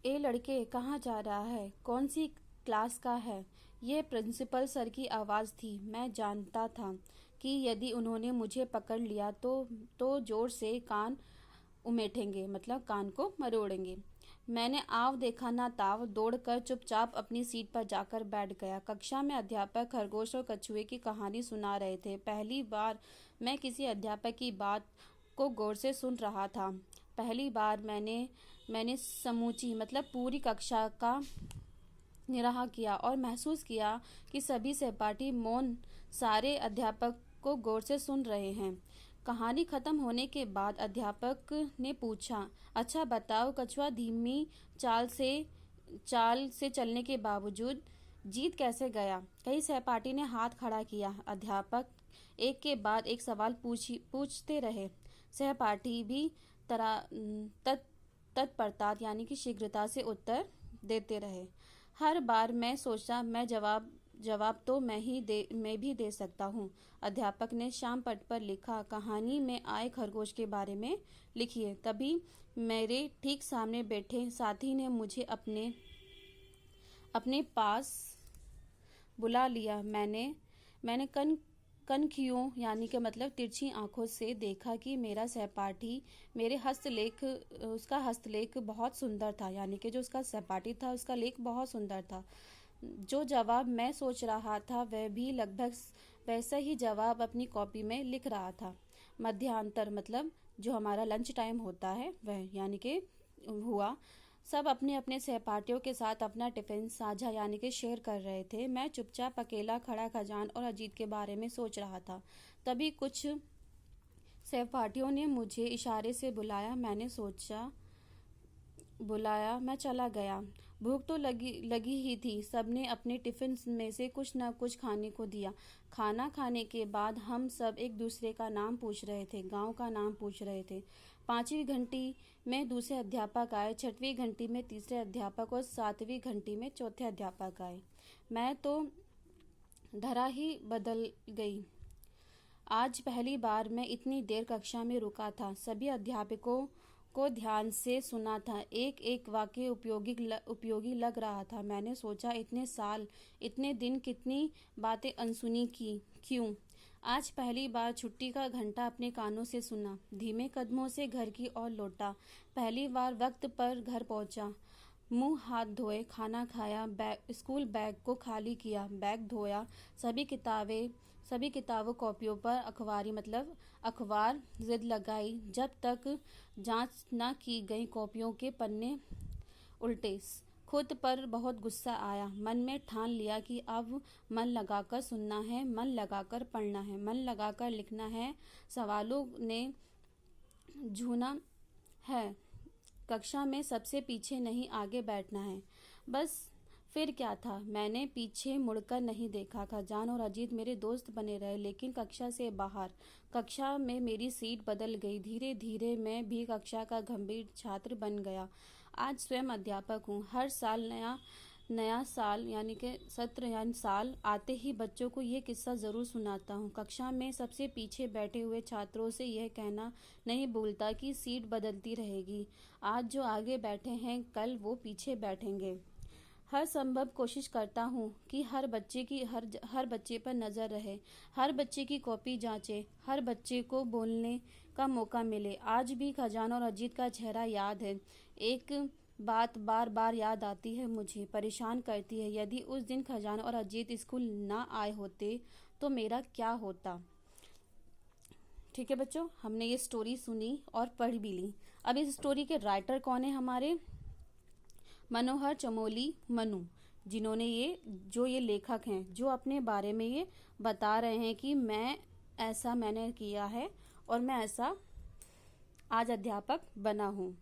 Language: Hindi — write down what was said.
ए लड़के, कहाँ जा रहा है? कौन सी क्लास का है? ये प्रिंसिपल सर की आवाज़ थी। मैं जानता था कि यदि उन्होंने मुझे पकड़ लिया तो जोर से कान उमेटेंगे, मतलब कान को मरोड़ेंगे। मैंने आव देखा ना ताव दौड़कर चुपचाप अपनी सीट पर जाकर बैठ गया। कक्षा में अध्यापक खरगोश और कछुए की कहानी सुना रहे थे। पहली बार मैं किसी अध्यापक की बात को गौर से सुन रहा था। पहली बार मैंने समूची, मतलब पूरी कक्षा का निराह किया और महसूस किया कि सभी सहपाठी मौन सारे अध्यापक को गौर से सुन रहे हैं। कहानी खत्म होने के बाद अध्यापक ने पूछा, अच्छा बताओ, कछुआ धीमी चाल से चलने के बावजूद जीत कैसे गया? कई सहपाठी ने हाथ खड़ा किया। अध्यापक एक के बाद एक सवाल पूछते रहे। सहपाठी भी तत्परता यानी कि शीघ्रता से उत्तर देते रहे। हर बार मैं सोचा मैं जवाब तो मैं भी दे सकता हूँ। अध्यापक ने श्याम पट पर लिखा, कहानी में आए खरगोश के बारे में लिखिए। तभी मेरे ठीक सामने बैठे साथी ने मुझे अपने पास बुला लिया। मैंने कनखियों यानी कि मतलब तिरछी आंखों से देखा कि मेरा सहपाठी उसका हस्तलेख बहुत सुंदर था, यानी कि जो उसका सहपाठी था उसका लेख बहुत सुंदर था। जो जवाब मैं सोच रहा था वह भी लगभग वैसा ही जवाब अपनी कॉपी में लिख रहा था। मध्यांतर मतलब जो हमारा लंच टाइम होता है वह यानी कि हुआ। सब अपने अपने सहपाठियों के साथ अपना टिफिन साझा यानी कि शेयर कर रहे थे। मैं चुपचाप अकेला खड़ा खजान और अजीत के बारे में सोच रहा था। तभी कुछ सहपाठियों ने मुझे इशारे से बुलाया। मैं चला गया। भूख तो लगी ही थी। सबने अपने टिफिन में से कुछ न कुछ खाने को दिया। खाना खाने के बाद हम सब एक दूसरे का नाम पूछ रहे थे, गांव का नाम पूछ रहे थे। 5वीं घंटी में दूसरे अध्यापक आए, 6वीं घंटी में तीसरे अध्यापक और 7वीं घंटी में चौथे अध्यापक आए। मैं तो धरा ही बदल गई। आज पहली बार मैं इतनी देर कक्षा में रुका था। सभी अध्यापकों को ध्यान से सुना था। एक एक वाक्य उपयोगी लग रहा था। मैंने सोचा, इतने साल, इतने दिन कितनी बातें अनसुनी की क्यों? आज पहली बार छुट्टी का घंटा अपने कानों से सुना। धीमे कदमों से घर की ओर लौटा। पहली बार वक्त पर घर पहुंचा। मुंह हाथ धोए, खाना खाया, स्कूल बैग को खाली किया, बैग धोया। सभी किताबों कॉपियों पर अखबार जिद लगाई। जब तक जांच न की गई कॉपियों के पन्ने उल्टे। खुद पर बहुत गुस्सा आया। मन में ठान लिया कि अब मन लगाकर सुनना है, मन लगाकर पढ़ना है, मन लगाकर लिखना है। सवालों ने झूना है। कक्षा में सबसे पीछे नहीं, आगे बैठना है। बस फिर क्या था? मैंने पीछे मुड़कर नहीं देखा। खजान और अजीत मेरे दोस्त बने रहे, लेकिन कक्षा से बाहर। कक्षा में मेरी सीट बदल गई। धीरे धीरे मैं भी कक्षा का गंभीर छात्र बन गया। आज स्वयं अध्यापक हूँ। हर साल नया साल यानी कि सत्र यानी साल आते ही बच्चों को ये किस्सा ज़रूर सुनाता हूँ। कक्षा में सबसे पीछे बैठे हुए छात्रों से यह कहना नहीं भूलता कि सीट बदलती रहेगी। आज जो आगे बैठे हैं कल वो पीछे बैठेंगे। हर संभव कोशिश करता हूँ कि हर बच्चे पर नज़र रहे, हर बच्चे की कॉपी जांचे, हर बच्चे को बोलने का मौका मिले। आज भी खजान और अजीत का चेहरा याद है। एक बात बार बार याद आती है, मुझे परेशान करती है। यदि उस दिन खजान और अजीत स्कूल ना आए होते तो मेरा क्या होता? ठीक है बच्चों, हमने ये स्टोरी सुनी और पढ़ भी ली। अब इस स्टोरी के राइटर कौन है? हमारे मनोहर चमोली मनु, जिन्होंने ये लेखक हैं, जो अपने बारे में ये बता रहे हैं कि मैंने किया है और मैं ऐसा आज अध्यापक बना हूँ।